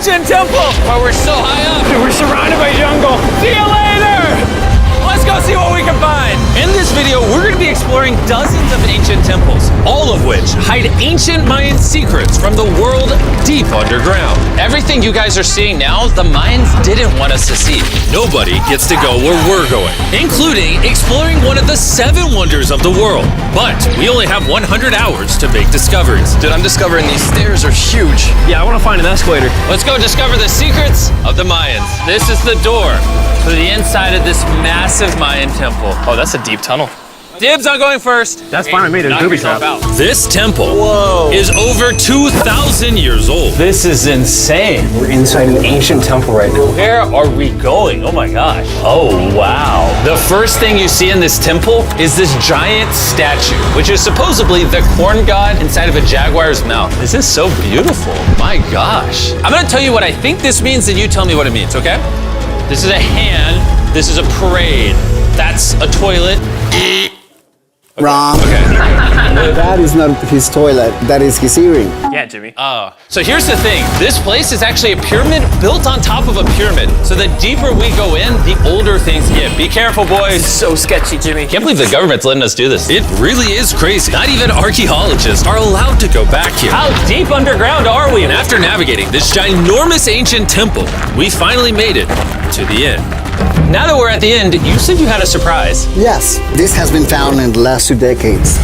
ancient temple. But we're so high up. Dude, we're surrounded by jungle. See you later. Let's go see what we can find. In this video, we're going to be exploring dozens of ancient temples, all of which hide ancient Mayan secrets from the world deep underground. Everything you guys are seeing now, the Mayans didn't want us to see. Nobody gets to go where we're going, including exploring one of the 7 wonders of the world. But we only have 100 hours to make discoveries. Dude, I'm discovering these stairs are huge. Yeah, I want to find an escalator. Let's go discover the secrets of the Mayans. This is the door to the inside of this massive Mayan temple. Oh, that's a deep tunnel. Dibs on going first. That's fine with me, there's Knock booby yourself traps. out. This temple is over 2,000 years old. This is insane. We're inside an ancient temple right now. Where are we going? Oh my gosh. Oh, wow. The first thing you see in this temple is this giant statue, which is supposedly the corn god inside of a jaguar's mouth. This is so beautiful. My gosh. I'm gonna tell you what I think this means, and you tell me what it means, okay? This is a hand. This is a parade. That's a toilet. Wrong. Okay. That is not his toilet. That is his earring. Yeah, Jimmy. Oh. So here's the thing. This place is actually a pyramid built on top of a pyramid. So the deeper we go in, the older things get. Be careful, boys. So sketchy, Jimmy. Can't believe the government's letting us do this. It really is crazy. Not even archaeologists are allowed to go back here. How deep underground are we? And after navigating this ginormous ancient temple, we finally made it to the end. Now that we're at the end, you said you had a surprise. Yes, this has been found in the last 2 decades.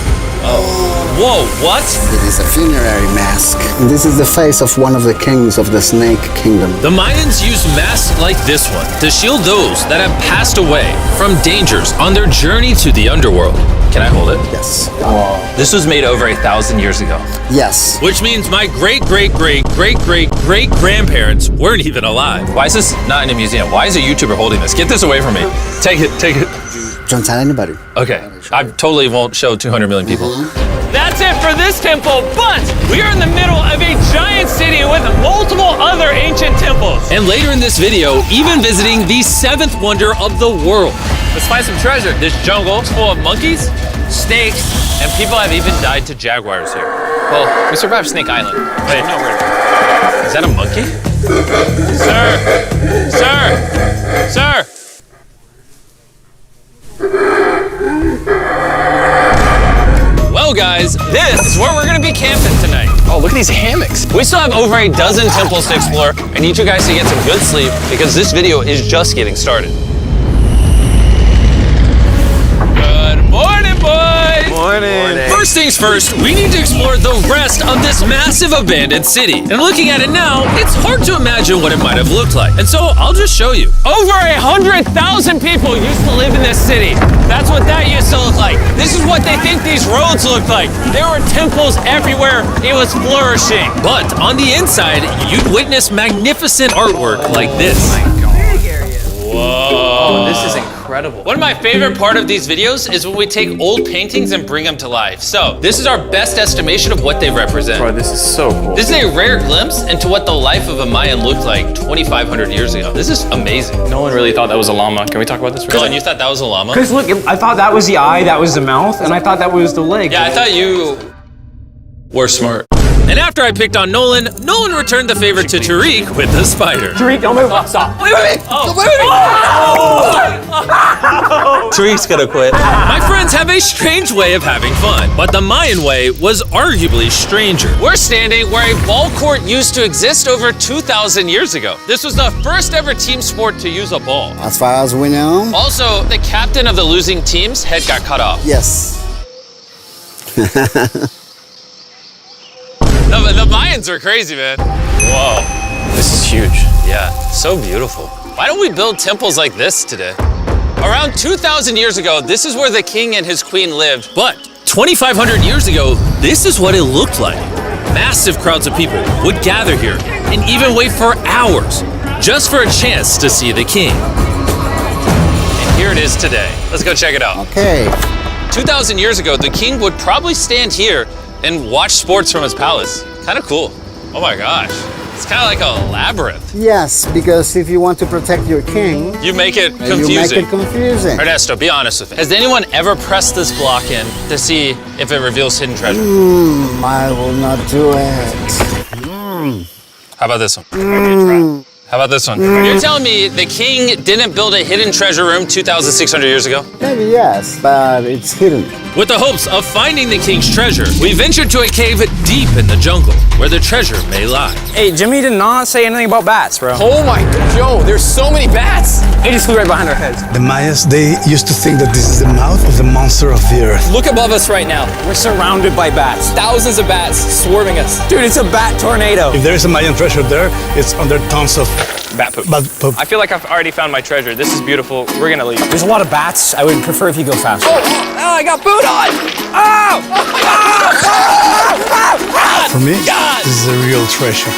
Whoa, what? It is a funerary mask. This is the face of one of the kings of the Snake Kingdom. The Mayans used masks like this one to shield those that have passed away from dangers on their journey to the underworld. Can I hold it? Yes. This was made over 1,000 years ago. Yes. Which means my great-great-great-great-great-grandparents weren't even alive. Why is this not in a museum? Why is a YouTuber holding this? Get this away from me. Take it, take it. Don't tell anybody. Okay, I totally won't show 200 million people. That's it for this temple, but we are in the middle of a giant city with multiple other ancient temples. And later in this video, even visiting the 7th wonder of the world. Let's find some treasure. This jungle is full of monkeys, snakes, and people have even died to jaguars here. Well, we survived Snake Island. Wait, no, is that a monkey? Sir! Sir! Sir! Well, guys, this is where we're gonna be camping tonight. Oh, look at these hammocks. We still have over a dozen temples to explore. I need you guys to get some good sleep because this video is just getting started. Good morning, boys! Morning. First things first, we need to explore the rest of this massive abandoned city. And looking at it now, it's hard to imagine what it might have looked like. And so I'll just show you. Over 100,000 people used to live in this city. That's what that used to look like. This is what they think these roads look like. There were temples everywhere. It was flourishing. But on the inside, you'd witness magnificent artwork like this. Whoa. This is incredible. One of my favorite part of these videos is when we take old paintings and bring them to life. So this is our best estimation of what they represent. Bro, this is so cool. This is a rare glimpse into what the life of a Mayan looked like 2,500 years ago. This is amazing. No one really thought that was a llama. Can we talk about this for a Dylan, second? you thought that was a llama? Because look, I thought that was the eye, that was the mouth, and I thought that was the leg. Yeah, I thought you were smart. And after I picked on Nolan returned the favor to Tariq with the spider. Tariq, don't move. Stop. Wait. Tariq's gonna quit. My friends have a strange way of having fun, but the Mayan way was arguably stranger. We're standing where a ball court used to exist over 2,000 years ago. This was the first ever team sport to use a ball. As far as we know. Also, the captain of the losing team's head got cut off. Yes. The Mayans are crazy, man. Whoa. This is huge. Yeah, so beautiful. Why don't we build temples like this today? Around 2,000 years ago, this is where the king and his queen lived. But 2,500 years ago, this is what it looked like. Massive crowds of people would gather here and even wait for hours just for a chance to see the king. And here it is today. Let's go check it out. Okay. 2,000 years ago, the king would probably stand here and watch sports from his palace. Kind of cool. Oh my gosh. It's kind of like a labyrinth. Yes, because if you want to protect your king, You make it you make confusing. it confusing. Ernesto, be honest with me. Has anyone ever pressed this block in to see if it reveals hidden treasure? I will not do it. How about this one? How about this one? You're telling me the king didn't build a hidden treasure room 2,600 years ago? Maybe yes, but it's hidden. With the hopes of finding the king's treasure, we ventured to a cave deep in the jungle where the treasure may lie. Hey, Jimmy did not say anything about bats, bro. Oh my god, yo, there's so many bats. They just flew right behind our heads. The Mayas, they used to think that this is the mouth of the monster of the earth. Look above us right now. We're surrounded by bats. Thousands of bats swarming us. Dude, it's a bat tornado. If there is a Mayan treasure there, it's under tons of Bat poop. bat poop. I feel like I've already found my treasure. This is beautiful. We're gonna leave. There's a lot of bats. I would prefer if you go faster. Oh, I got food on! Oh! For me, this is a real treasure.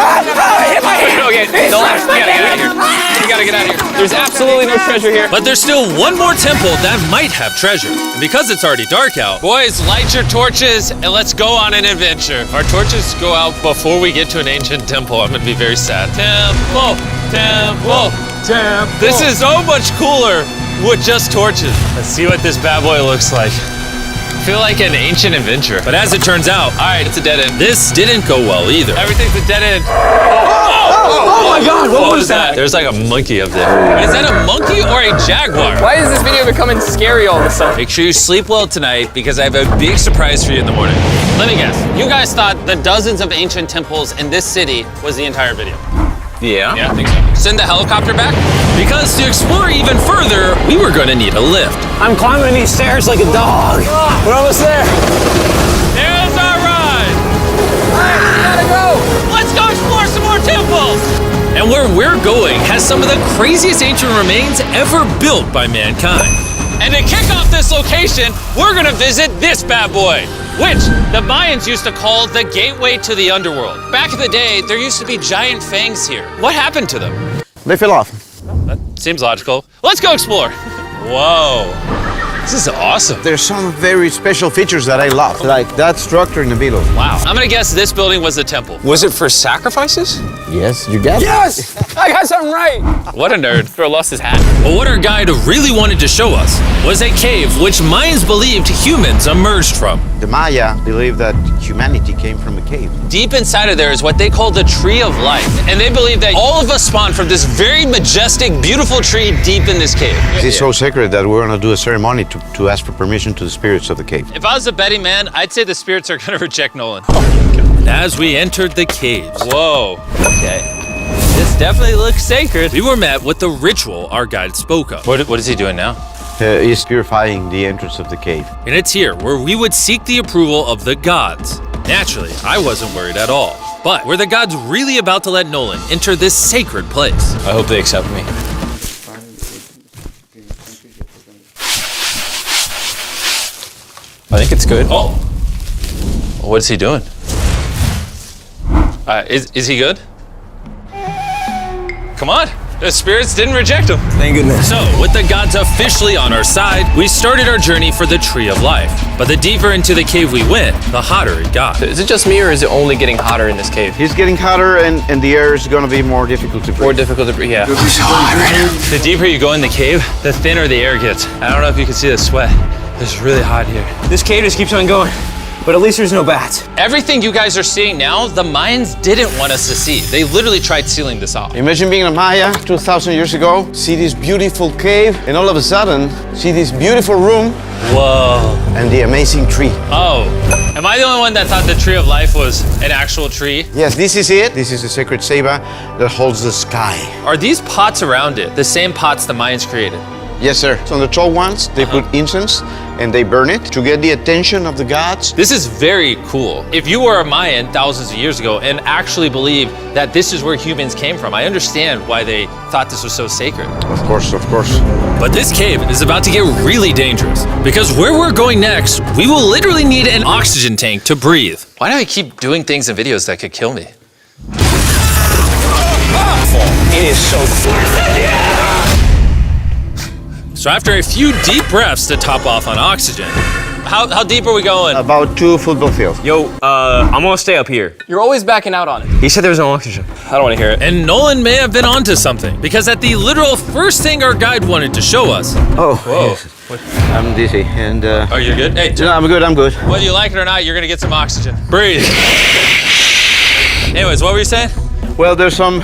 I hit my hand! Okay, don't laugh. We gotta get out of here. We gotta get out of here. There's absolutely no treasure here. But there's still one more temple that might have treasure. And because it's already dark out, boys, light your torches and let's go on an adventure. If our torches go out before we get to an ancient temple, I'm gonna be very sad. Temple, temple, temple. This is so much cooler with just torches. Let's see what this bad boy looks like. I feel like an ancient adventure. But as it turns out, all right, it's a dead end. This didn't go well either. Everything's a dead end. Oh my god, what was that? There's like a monkey up there. Is that a monkey or a jaguar? Why is this video becoming scary all of a sudden? Make sure you sleep well tonight because I have a big surprise for you in the morning. Let me guess. You guys thought the dozens of ancient temples in this city was the entire video. Yeah. Yeah, I think so. Send the helicopter back? Because to explore even further, we were going to need a lift. I'm climbing these stairs like a dog. We're almost there. There's our ride! We gotta go! Let's go explore some more temples! And where we're going has some of the craziest ancient remains ever built by mankind. And to kick off this location, we're gonna visit this bad boy, which the Mayans used to call the gateway to the underworld. Back in the day, there used to be giant fangs here. What happened to them? They fell off. That seems logical. Let's go explore. Whoa, this is awesome. There's some very special features that I love, like that structure in the middle. Wow, I'm gonna guess this building was the temple. Was it for sacrifices? Yes, you get it. Yes! I got something right. What a nerd. Throw lost his hat. But what our guide really wanted to show us was a cave which Mayans believed humans emerged from. The Maya believe that humanity came from a cave. Deep inside of there is what they call the Tree of Life. And they believe that all of us spawned from this very majestic, beautiful tree deep in this cave. It's so sacred that we're gonna do a ceremony to ask for permission to the spirits of the cave. If I was a betting man, I'd say the spirits are gonna reject Nolan. And as we entered the caves, whoa, okay. This definitely looks sacred. We were met with the ritual our guide spoke of. What is he doing now? He's purifying the entrance of the cave. And it's here where we would seek the approval of the gods. Naturally, I wasn't worried at all. But were the gods really about to let Nolan enter this sacred place? I hope they accept me. I think it's good. Oh! What is he doing? Is he good? Come on! The spirits didn't reject him. Thank goodness. So, with the gods officially on our side, we started our journey for the Tree of Life. But the deeper into the cave we went, the hotter it got. Is it just me or is it only getting hotter in this cave? It's getting hotter and the air is gonna be more difficult to breathe. More difficult to breathe, yeah. The deeper you go in the cave, the thinner the air gets. I don't know if you can see the sweat. It's really hot here. This cave just keeps on going. But at least there's no bats. Everything you guys are seeing now, the Mayans didn't want us to see. They literally tried sealing this off. Imagine being a Maya 2,000 years ago, see this beautiful cave, and all of a sudden, see this beautiful room Whoa. and the amazing tree. Oh, am I the only one that thought the Tree of Life was an actual tree? Yes, this is it. This is the sacred ceiba that holds the sky. Are these pots around it the same pots the Mayans created? Yes, sir. So on the tall ones, they put incense and they burn it to get the attention of the gods. This is very cool. If you were a Mayan thousands of years ago and actually believed that this is where humans came from, I understand why they thought this was so sacred. Of course, of course. But this cave is about to get really dangerous because where we're going next, we will literally need an oxygen tank to breathe. Why do I keep doing things in videos that could kill me? It is so cool. So after a few deep breaths to top off on oxygen, how deep are we going? About 2 football fields. Yo, I'm gonna stay up here. You're always backing out on it. He said there was no oxygen. I don't want to hear it. And Nolan may have been onto something because at the literal first thing our guide wanted to show us. Oh, Whoa. yes. I'm dizzy and Oh, you're good? Hey, no, I'm good, I'm good. whether you like it or not, you're gonna get some oxygen. Breathe. Anyways, what were you saying? Well, there's some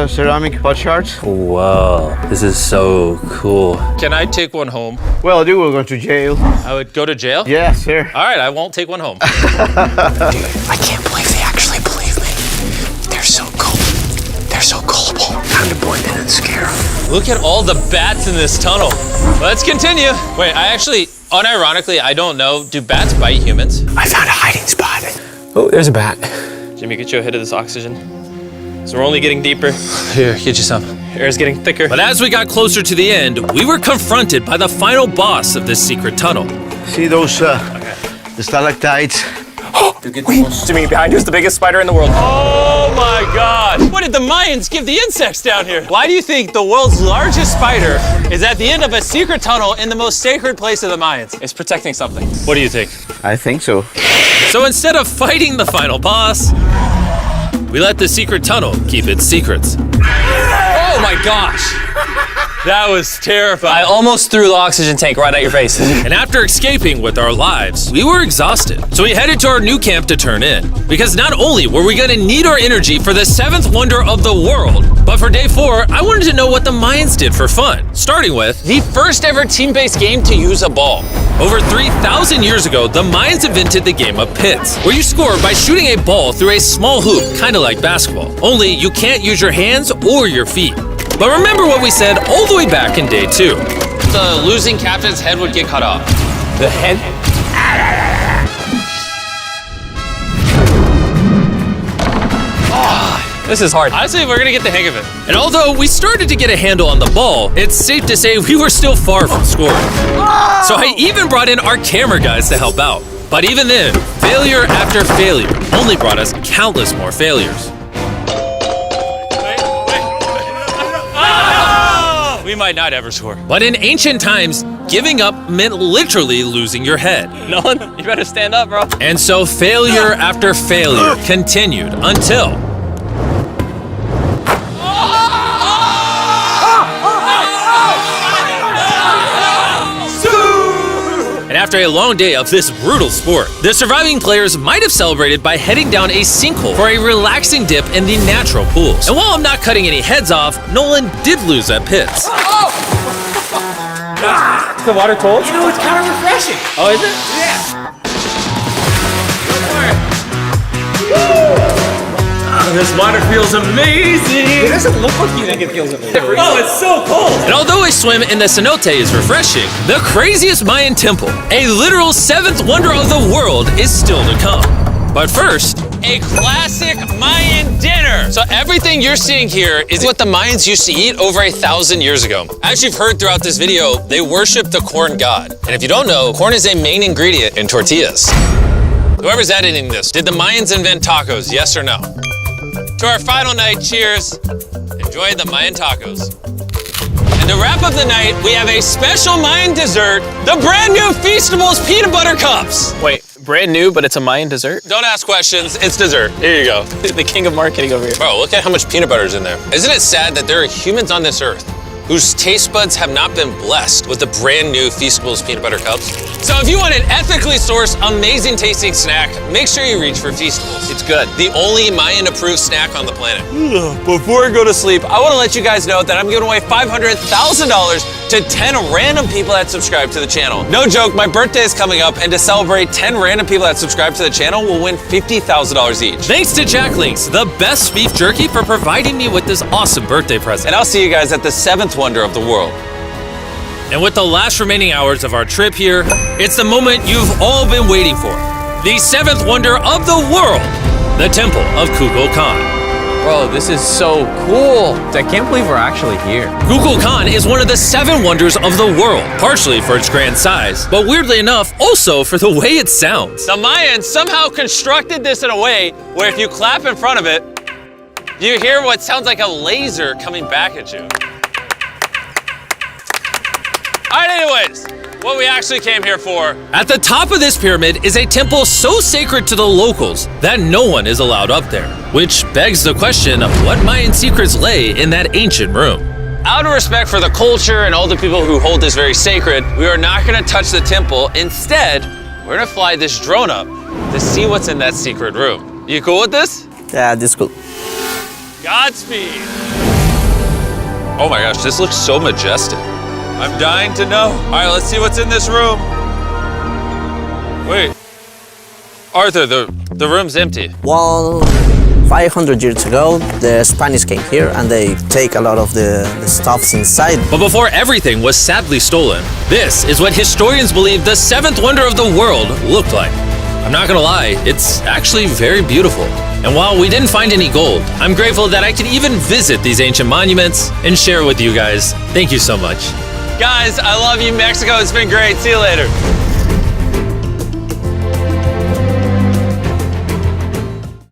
ceramic pot shards. Whoa, this is so cool. Can I take one home? Well, you will go to jail. I would go to jail? Yes, sir. All right, I won't take one home. I can't believe they actually believe me. They're so cool. They're so gullible. Time to blend in and scare them. Look at all the bats in this tunnel. Let's continue. Wait, I actually, unironically, I don't know. Do bats bite humans? I found a hiding spot. Oh, there's a bat. Jimmy, get you a hit of this oxygen. So we're only getting deeper. Here, get you some. Air's getting thicker. But as we got closer to the end, we were confronted by the final boss of this secret tunnel. See those the stalactites? Jimmy, behind you is the biggest spider in the world. Oh my God! What did the Mayans give the insects down here? Why do you think the world's largest spider is at the end of a secret tunnel in the most sacred place of the Mayans? It's protecting something. What do you think? I think so. So instead of fighting the final boss, we let the secret tunnel keep its secrets. Oh my gosh! That was terrifying. I almost threw the oxygen tank right at your face. And after escaping with our lives, we were exhausted. So we headed to our new camp to turn in. Because not only were we gonna need our energy for the 7th wonder of the world, but for day 4, I wanted to know what the Mayans did for fun. Starting with the first ever team-based game to use a ball. Over 3,000 years ago, the Mayans invented the game of pits, where you score by shooting a ball through a small hoop, kinda like basketball. Only you can't use your hands or your feet. But remember what we said all the way back in day 2. The losing captain's head would get cut off. The head? This is hard. Honestly, we're gonna get the hang of it. And although we started to get a handle on the ball, it's safe to say we were still far from scoring. So I even brought in our camera guys to help out. But even then, failure after failure only brought us countless more failures. We might not ever score. But in ancient times, giving up meant literally losing your head. Nolan, you better stand up, bro. And so failure after failure continued until... And after a long day of this brutal sport, the surviving players might have celebrated by heading down a sinkhole for a relaxing dip in the natural pools. And while I'm not cutting any heads off, Nolan did lose at pits. Is the water cold? You know, it's kind of refreshing. Oh, is it? This water feels amazing! It doesn't look like you think it feels amazing. Oh, it's so cold! And although a swim in the cenote is refreshing, the craziest Mayan temple, a literal 7th wonder of the world, is still to come. But first, a classic Mayan dinner. So everything you're seeing here is what the Mayans used to eat over 1,000 years ago. As you've heard throughout this video, they worship the corn god. And if you don't know, corn is a main ingredient in tortillas. Whoever's editing this, did the Mayans invent tacos, yes or no? To our final night, cheers. Enjoy the Mayan tacos. And to wrap up the night, we have a special Mayan dessert, the brand new Feastables peanut butter cups. Wait, brand new, but it's a Mayan dessert? Don't ask questions, it's dessert. Here you go. The king of marketing over here. Bro, look at how much peanut butter is in there. Isn't it sad that there are humans on this earth whose taste buds have not been blessed with the brand new Feastables peanut butter cups? So if you want an ethically sourced, amazing tasting snack, make sure you reach for Feastables. It's good. The only Mayan approved snack on the planet. Before I go to sleep, I want to let you guys know that I'm giving away $500,000 to 10 random people that subscribe to the channel. No joke, my birthday is coming up, and to celebrate, 10 random people that subscribe to the channel will win $50,000 each. Thanks to Jack Links, the best beef jerky, for providing me with this awesome birthday present. And I'll see you guys at the 7th wonder of the world. And with the last remaining hours of our trip here, it's the moment you've all been waiting for. The 7th wonder of the world, the Temple of Kukulkan. Bro, this is so cool. I can't believe we're actually here. Kukulkan is one of the 7 wonders of the world, partially for its grand size, but weirdly enough, also for the way it sounds. The Mayans somehow constructed this in a way where if you clap in front of it, you hear what sounds like a laser coming back at you. All right, anyways, what we actually came here for. At the top of this pyramid is a temple so sacred to the locals that no one is allowed up there, which begs the question of what Mayan secrets lay in that ancient room. Out of respect for the culture and all the people who hold this very sacred, we are not gonna touch the temple. Instead, we're gonna fly this drone up to see what's in that secret room. You cool with this? Yeah, this is cool. Godspeed. Oh my gosh, this looks so majestic. I'm dying to know. All right, let's see what's in this room. Wait. Arthur, the room's empty. Well, 500 years ago, the Spanish came here and they take a lot of the stuffs inside. But before everything was sadly stolen, this is what historians believe the seventh wonder of the world looked like. I'm not gonna lie, it's actually very beautiful. And while we didn't find any gold, I'm grateful that I could even visit these ancient monuments and share with you guys. Thank you so much. Guys, I love you, Mexico. It's been great. See you later.